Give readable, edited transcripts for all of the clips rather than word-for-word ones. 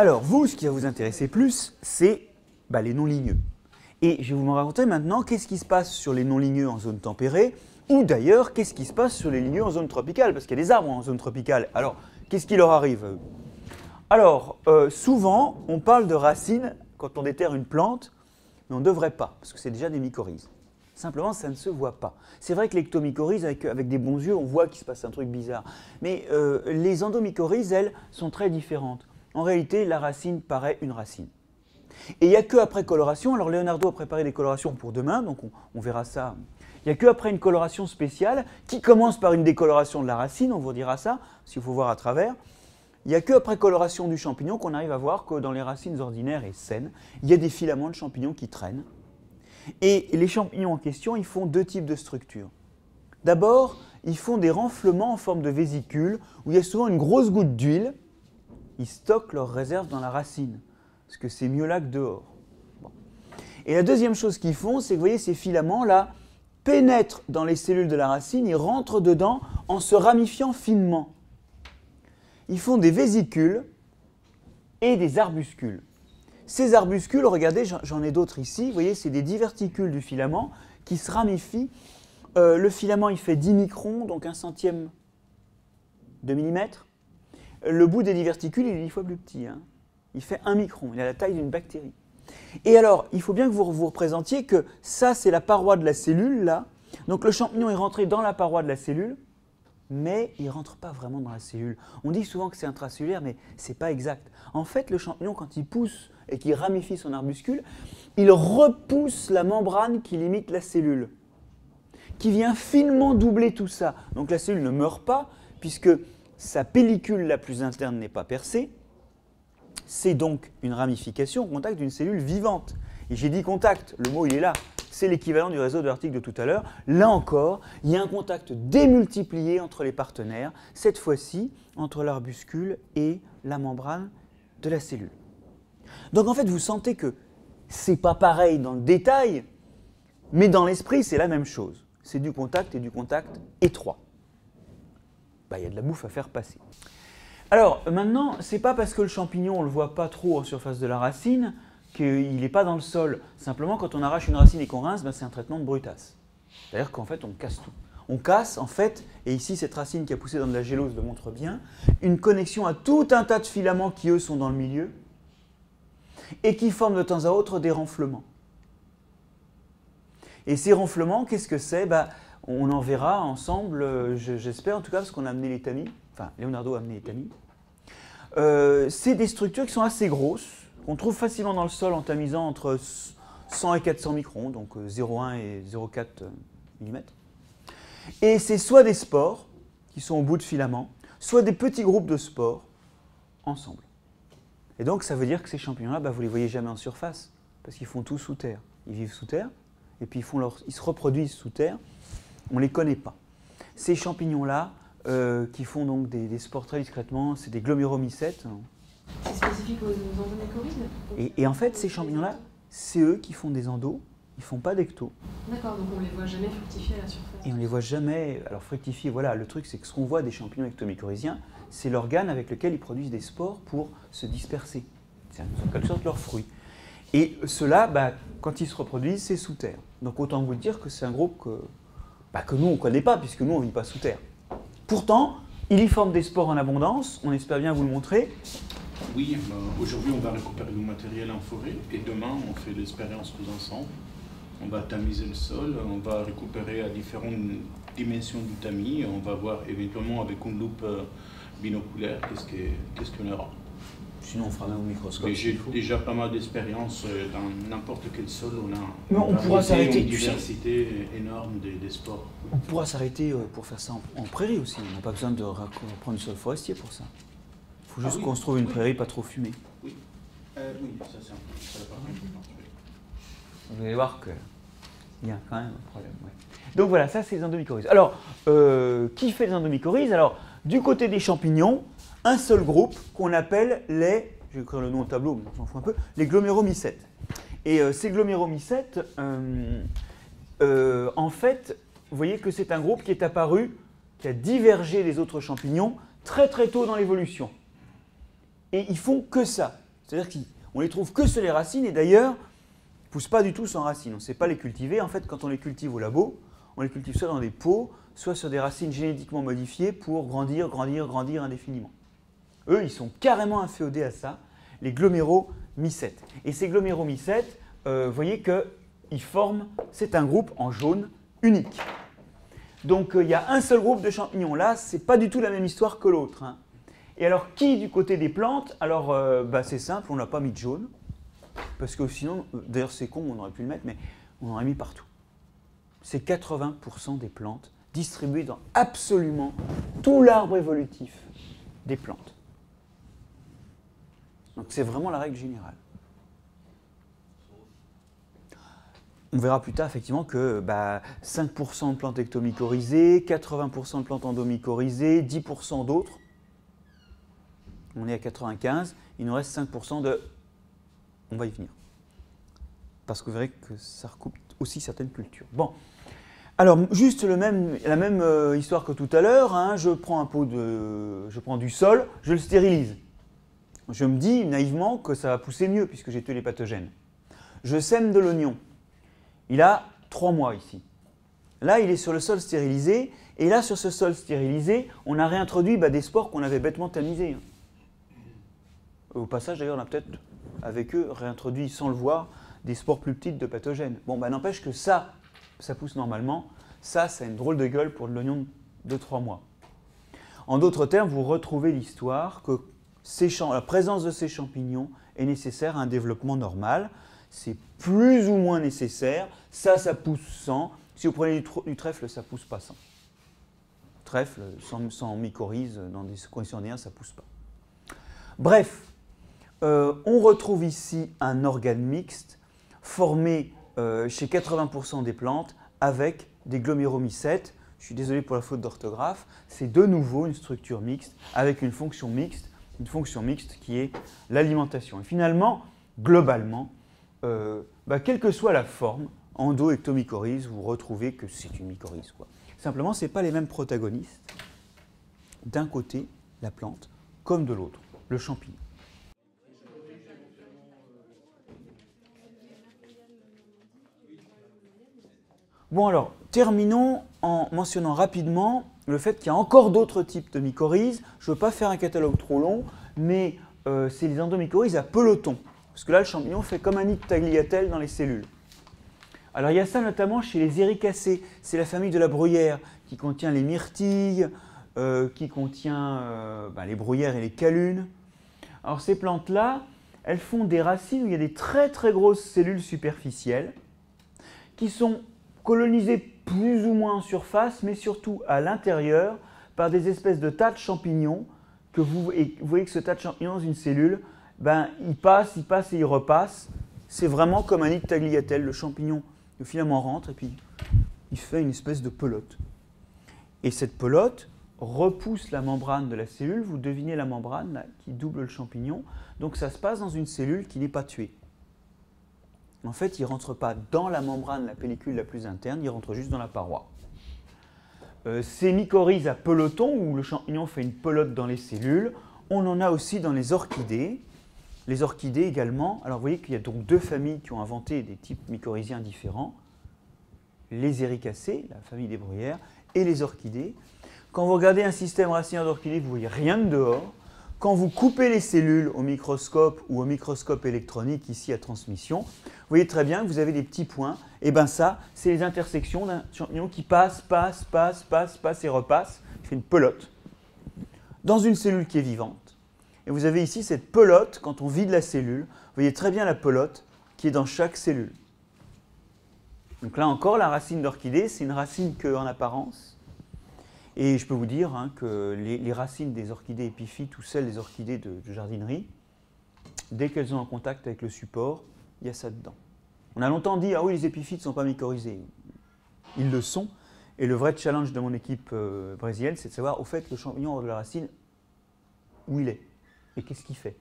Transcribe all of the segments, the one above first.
Alors, vous, ce qui va vous intéresser plus, c'est les non-ligneux. Et je vais vous raconter maintenant qu'est-ce qui se passe sur les non-ligneux en zone tempérée, ou d'ailleurs, qu'est-ce qui se passe sur les ligneux en zone tropicale, parce qu'il y a des arbres en zone tropicale. Alors, qu'est-ce qui leur arrive? Alors, souvent, on parle de racines quand on déterre une plante, mais on ne devrait pas, parce que c'est déjà des mycorhizes. Simplement, ça ne se voit pas. C'est vrai que l'ectomycorhize, avec des bons yeux, on voit qu'il se passe un truc bizarre. Mais les endomycorhizes, elles, sont très différentes. En réalité, la racine paraît une racine. Et il n'y a qu'après coloration, alors Leonardo a préparé des colorations pour demain, donc on verra ça. Il n'y a qu'après une coloration spéciale, qui commence par une décoloration de la racine, on vous dira ça, s'il faut voir à travers. Il n'y a qu'après coloration du champignon qu'on arrive à voir que dans les racines ordinaires et saines, il y a des filaments de champignons qui traînent. Et les champignons en question, ils font deux types de structures. D'abord, ils font des renflements en forme de vésicule, où il y a souvent une grosse goutte d'huile. Ils stockent leurs réserves dans la racine, parce que c'est mieux là que dehors. Bon. Et la deuxième chose qu'ils font, c'est que vous voyez ces filaments-là pénètrent dans les cellules de la racine, ils rentrent dedans en se ramifiant finement. Ils font des vésicules et des arbuscules. Ces arbuscules, regardez, j'en ai d'autres ici, vous voyez, c'est des diverticules du filament qui se ramifient. Le filament, il fait 10 microns, donc 1/100 de millimètre. Le bout des diverticules, il est 10 fois plus petit. Hein. Il fait 1 micron, il a la taille d'une bactérie. Et alors, il faut bien que vous représentiez que ça, c'est la paroi de la cellule, là. Donc le champignon est rentré dans la paroi de la cellule, mais il ne rentre pas vraiment dans la cellule. On dit souvent que c'est intracellulaire, mais ce n'est pas exact. En fait, le champignon, quand il pousse et qu'il ramifie son arbuscule, il repousse la membrane qui limite la cellule, qui vient finement doubler tout ça. Donc la cellule ne meurt pas, puisque sa pellicule la plus interne n'est pas percée. C'est donc une ramification au contact d'une cellule vivante. Et j'ai dit contact, le mot il est là. C'est l'équivalent du réseau de l'article de tout à l'heure. Là encore, il y a un contact démultiplié entre les partenaires, cette fois-ci entre l'arbuscule et la membrane de la cellule. Donc en fait, vous sentez que ce n'est pas pareil dans le détail, mais dans l'esprit, c'est la même chose. C'est du contact et du contact étroit. Il y a de la bouffe à faire passer. Alors maintenant, ce n'est pas parce que le champignon, on ne le voit pas trop en surface de la racine, qu'il n'est pas dans le sol. Simplement, quand on arrache une racine et qu'on rince, c'est un traitement de brutasse. C'est-à-dire qu'en fait, on casse tout. On casse, en fait, et ici, cette racine qui a poussé dans de la gélose le montre bien, une connexion à tout un tas de filaments qui, eux, sont dans le milieu et qui forment de temps à autre des renflements. Et ces renflements, qu'est-ce que c'est? On en verra ensemble, j'espère en tout cas, parce qu'on a amené les tamis. Enfin, Leonardo a amené les tamis. C'est des structures qui sont assez grosses, qu'on trouve facilement dans le sol en tamisant entre 100 et 400 microns, donc 0,1 et 0,4 mm. Et c'est soit des spores, qui sont au bout de filaments, soit des petits groupes de spores ensemble. Et donc, ça veut dire que ces champignons-là, vous ne les voyez jamais en surface, parce qu'ils font tout sous terre. Ils vivent sous terre, et puis ils se reproduisent sous terre. On ne les connaît pas. Ces champignons-là, qui font donc des spores très discrètement, c'est des gloméromycètes. C'est spécifique aux endomycorhizes? Et en fait, ces champignons-là, c'est eux qui font des endos, ils ne font pas d'ecto. D'accord, donc on ne les voit jamais fructifier à la surface. Et on ne les voit jamais, alors fructifier, voilà, le truc c'est que ce qu'on voit des champignons ectomycorhiziens, c'est l'organe avec lequel ils produisent des spores pour se disperser. C'est en quelque sorte leur fruit. Et ceux-là, quand ils se reproduisent, c'est sous terre. Donc autant vous dire que c'est un groupe que nous on ne connaît pas, puisque nous on ne vit pas sous terre. Pourtant, il y forme des spores en abondance, on espère bien vous le montrer. Oui, aujourd'hui on va récupérer du matériel en forêt et demain on fait l'expérience tous ensemble. On va tamiser le sol, on va récupérer à différentes dimensions du tamis, on va voir éventuellement avec une loupe binoculaire qu'est-ce qu'on aura. Sinon on fera même au microscope. J'ai déjà pas mal d'expérience dans n'imprendre quel sol Mais on pourra s'arrêter. Une diversité énorme des spores. On pourra s'arrêter pour faire ça en prairie aussi. On n'a pas besoin de prendre du sol forestier pour ça. Il faut juste qu'on se trouve une prairie pas trop fumée. Oui, oui, ça c'est un important. Vous allez voir qu'il y a quand même un problème. Ouais. Donc voilà, ça c'est les endomycorhizes. Alors, qui fait les endomycorhizes? Alors, du côté des champignons, un seul groupe qu'on appelle les, je vais écrire le nom au tableau, mais j'en fous un peu, les gloméromycètes. Et ces gloméromycètes, en fait, vous voyez que c'est un groupe qui est apparu, qui a divergé des autres champignons très très tôt dans l'évolution. Et ils font que ça. C'est-à-dire qu'on les trouve que sur les racines, et d'ailleurs, ils ne poussent pas du tout sans racines. On ne sait pas les cultiver. En fait, quand on les cultive au labo, on les cultive soit dans des pots, soit sur des racines génétiquement modifiées pour grandir, grandir, grandir indéfiniment. Eux, ils sont carrément inféodés à ça, les gloméromycètes. Et ces gloméromycètes, vous voyez qu'ils forment, c'est un groupe en jaune unique. Donc il y a un seul groupe de champignons. Là, ce n'est pas du tout la même histoire que l'autre. Hein. Et alors, qui du côté des plantes? Alors, c'est simple, on n'a pas mis de jaune. Parce que sinon, d'ailleurs c'est con, on aurait pu le mettre, mais on aurait mis partout. C'est 80% des plantes distribuées dans absolument tout l'arbre évolutif des plantes. Donc c'est vraiment la règle générale. On verra plus tard effectivement que 5% de plantes ectomycorhizées, 80% de plantes endomycorhizées, 10% d'autres. On est à 95, il nous reste 5% de... On va y venir. Parce que vous verrez que ça recoupe aussi certaines cultures. Bon, alors juste la même histoire que tout à l'heure, hein, je prends du sol, je le stérilise. Je me dis naïvement que ça va pousser mieux puisque j'ai tué les pathogènes. Je sème de l'oignon. Il a 3 mois ici. Là, il est sur le sol stérilisé. Et là, sur ce sol stérilisé, on a réintroduit des spores qu'on avait bêtement tamisés. Au passage, d'ailleurs, on a peut-être, avec eux, réintroduit, sans le voir, des spores plus petites de pathogènes. Bon, n'empêche que ça pousse normalement. Ça a une drôle de gueule pour de l'oignon de 3 mois. En d'autres termes, vous retrouvez l'histoire que la présence de ces champignons est nécessaire à un développement normal. C'est plus ou moins nécessaire. Ça pousse sans. Si vous prenez du trèfle, ça ne pousse pas sans. Trèfle, sans mycorhize, dans des conditions ordinaires, ça ne pousse pas. Bref, on retrouve ici un organe mixte formé chez 80% des plantes avec des gloméromycètes. Je suis désolé pour la faute d'orthographe. C'est de nouveau une structure mixte avec une fonction mixte qui est l'alimentation. Et finalement, globalement, quelle que soit la forme, endo-ectomycorhize, vous retrouvez que c'est une mycorhize, quoi. Simplement, ce n'est pas les mêmes protagonistes. D'un côté, la plante, comme de l'autre, le champignon. Bon alors, terminons en mentionnant rapidement le fait qu'il y a encore d'autres types de mycorhizes. Je ne veux pas faire un catalogue trop long, mais c'est les endomycorhizes à peloton. Parce que là, le champignon fait comme un nid de tagliatelle dans les cellules. Alors il y a ça notamment chez les éricacées. C'est la famille de la bruyère qui contient les myrtilles, qui contient les bruyères et les calunes. Alors ces plantes-là, elles font des racines où il y a des très très grosses cellules superficielles qui sont colonisées plus ou moins en surface, mais surtout à l'intérieur par des espèces de tas de champignons que vous voyez que ce tas de champignons dans une cellule, il passe et il repasse. C'est vraiment comme un nid de tagliatelle. Le champignon, le filament rentre et puis il fait une espèce de pelote. Et cette pelote repousse la membrane de la cellule. Vous devinez la membrane là, qui double le champignon. Donc ça se passe dans une cellule qui n'est pas tuée. En fait, il ne rentre pas dans la membrane, la pellicule la plus interne, il rentre juste dans la paroi. Ces mycorhizes à peloton, où le champignon fait une pelote dans les cellules, on en a aussi dans les orchidées. Les orchidées également. Alors vous voyez qu'il y a donc 2 familles qui ont inventé des types mycorhiziens différents. Les éricacées, la famille des bruyères, et les orchidées. Quand vous regardez un système racinaire d'orchidées, vous ne voyez rien de dehors. Quand vous coupez les cellules au microscope ou au microscope électronique, ici à transmission, vous voyez très bien que vous avez des petits points. Et bien ça, c'est les intersections d'un champignon qui passe et repasse. Il fait une pelote dans une cellule qui est vivante. Et vous avez ici cette pelote, quand on vide la cellule, vous voyez très bien la pelote qui est dans chaque cellule. Donc là encore, la racine d'orchidée, c'est une racine qu'en apparence. Et je peux vous dire que les racines des orchidées épiphytes ou celles des orchidées de jardinerie, dès qu'elles ont un contact avec le support, il y a ça dedans. On a longtemps dit « Ah oui, les épiphytes ne sont pas mycorhizés ». Ils le sont. Et le vrai challenge de mon équipe brésilienne, c'est de savoir, au fait, le champignon hors de la racine, où il est et qu'est-ce qu'il fait.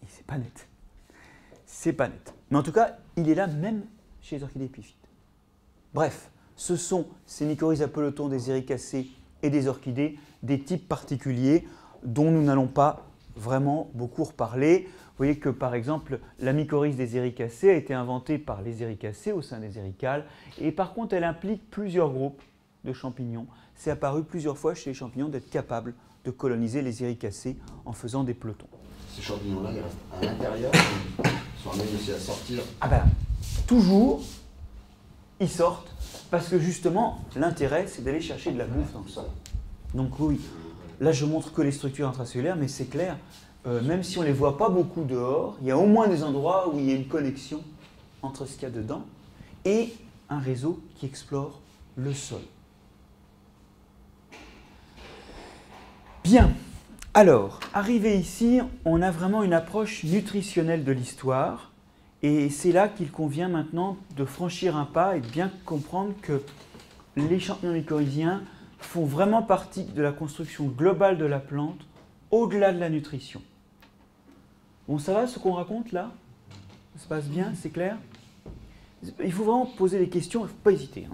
Et c'est pas net. C'est pas net. Mais en tout cas, il est là même chez les orchidées épiphytes. Bref, ce sont ces mycorhizes à peloton des éricacées et des orchidées, des types particuliers dont nous n'allons pas vraiment beaucoup reparlé. Vous voyez que par exemple, la mycorhize des éricacées a été inventée par les éricacées au sein des éricales. Et par contre, elle implique plusieurs groupes de champignons. C'est apparu plusieurs fois chez les champignons d'être capables de coloniser les éricacées en faisant des pelotons. Ces champignons-là, ils restent à l'intérieur, ils sont amenés aussi à sortir. Ah ben, toujours, ils sortent, parce que justement, l'intérêt, c'est d'aller chercher de la bouffe dans le sol. Donc oui, là je montre que les structures intracellulaires, mais c'est clair, même si on ne les voit pas beaucoup dehors, il y a au moins des endroits où il y a une connexion entre ce qu'il y a dedans et un réseau qui explore le sol. Bien, alors, arrivé ici, on a vraiment une approche nutritionnelle de l'histoire et c'est là qu'il convient maintenant de franchir un pas et de bien comprendre que les champignons mycorhiziens font vraiment partie de la construction globale de la plante au-delà de la nutrition. Bon, ça va ce qu'on raconte là? Ça se passe bien, c'est clair? Il faut vraiment poser des questions, il ne faut pas hésiter.